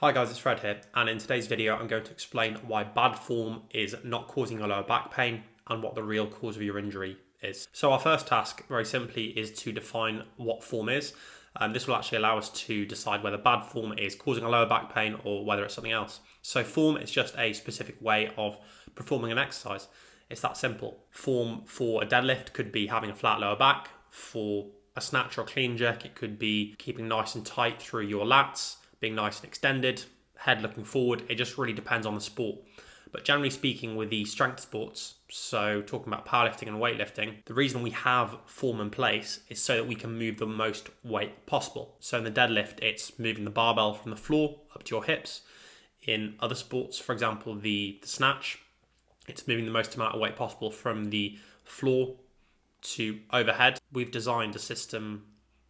Hi guys, it's Fred here, and in today's video I'm going to explain why bad form is not causing your lower back pain and what the real cause of your injury is. So our first task, very simply, is to define what form is. This will actually allow us to decide whether bad form is causing a lower back pain or whether it's something else. So form is just a specific way of performing an exercise. It's that simple. Form for a deadlift could be having a flat lower back. For a snatch or clean jerk, it could be keeping nice and tight through your lats, being nice and extended, head looking forward. It just really depends on the sport. But generally speaking, with the strength sports, so talking about powerlifting and weightlifting, the reason we have form in place is so that we can move the most weight possible. So in the deadlift, it's moving the barbell from the floor up to your hips. In other sports, for example, the snatch, it's moving the most amount of weight possible from the floor to overhead. We've designed a system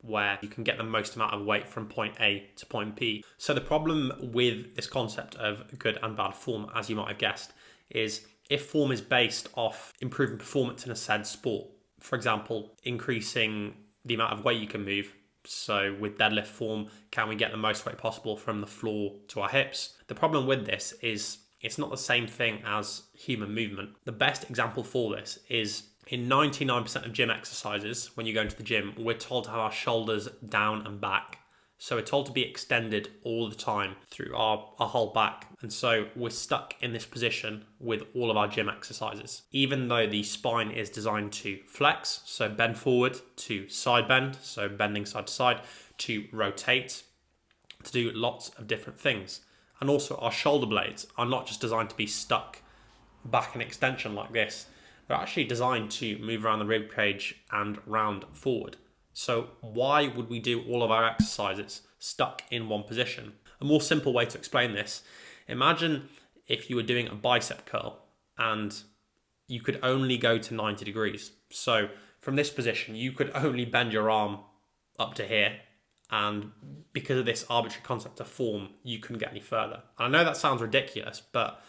where you can get the most amount of weight from point A to point B. So the problem with this concept of good and bad form, as you might have guessed, is if form is based off improving performance in a said sport, for example, increasing the amount of weight you can move. So with deadlift form, can we get the most weight possible from the floor to our hips? The problem with this is it's not the same thing as human movement. The best example for this is in 99% of gym exercises, when you go into the gym, we're told to have our shoulders down and back. So we're told to be extended all the time through our whole back. And so we're stuck in this position with all of our gym exercises. Even though the spine is designed to flex, so bend forward, to side bend, so bending side to side, to rotate, to do lots of different things. And also our shoulder blades are not just designed to be stuck back in extension like this. They're actually designed to move around the rib cage and round forward. So why would we do all of our exercises stuck in one position? A more simple way to explain this, imagine if you were doing a bicep curl and you could only go to 90 degrees. So from this position, you could only bend your arm up to here. And because of this arbitrary concept of form, you couldn't get any further. And I know that sounds ridiculous, but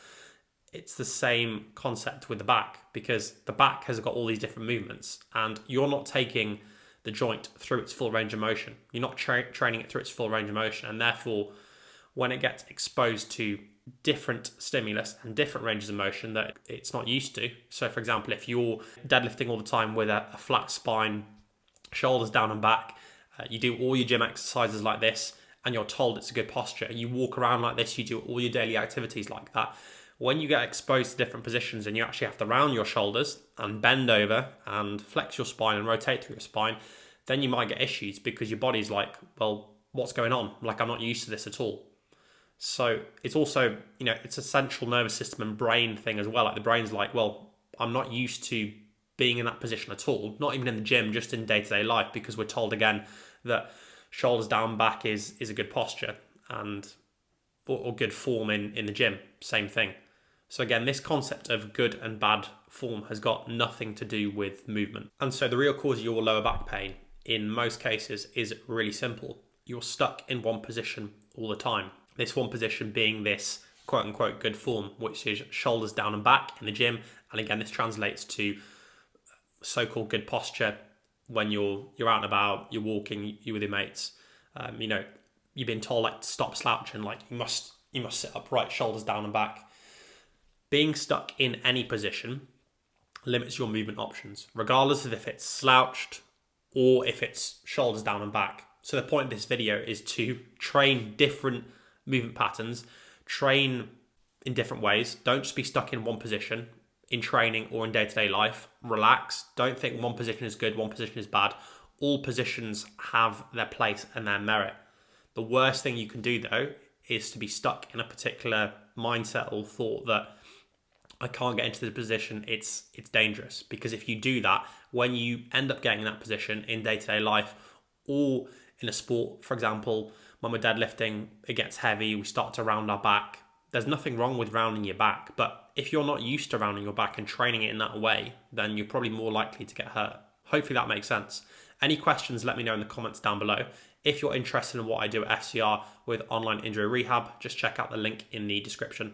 it's the same concept with the back, because the back has got all these different movements and you're not taking the joint through its full range of motion. You're not training it through its full range of motion. And therefore, when it gets exposed to different stimulus and different ranges of motion that it's not used to. So for example, if you're deadlifting all the time with a flat spine, shoulders down and back, you do all your gym exercises like this and you're told it's a good posture. You walk around like this, you do all your daily activities like that. When you get exposed to different positions and you actually have to round your shoulders and bend over and flex your spine and rotate through your spine, then you might get issues because your body's like, well, what's going on? Like, I'm not used to this at all. So it's also, it's a central nervous system and brain thing as well. Like the brain's like, well, I'm not used to being in that position at all, not even in the gym, just in day-to-day life, because we're told again that shoulders down, back is a good posture and or good form in the gym, same thing. So again, this concept of good and bad form has got nothing to do with movement. And so the real cause of your lower back pain in most cases is really simple. You're stuck in one position all the time. This one position being this quote unquote good form, which is shoulders down and back in the gym. And again, this translates to so-called good posture when you're out and about, you're walking, you're with your mates. You've been told like to stop slouching, like you must sit upright, shoulders down and back. Being stuck in any position limits your movement options, regardless of if it's slouched or if it's shoulders down and back. So the point of this video is to train different movement patterns, train in different ways. Don't just be stuck in one position in training or in day-to-day life. Relax. Don't think one position is good, one position is bad. All positions have their place and their merit. The worst thing you can do, though, is to be stuck in a particular mindset or thought that I can't get into this position, it's dangerous. Because if you do that, when you end up getting in that position in day-to-day life or in a sport, for example, when we're deadlifting, it gets heavy, we start to round our back. There's nothing wrong with rounding your back, but if you're not used to rounding your back and training it in that way, then you're probably more likely to get hurt. Hopefully that makes sense. Any questions, let me know in the comments down below. If you're interested in what I do at FCR with online injury rehab, just check out the link in the description.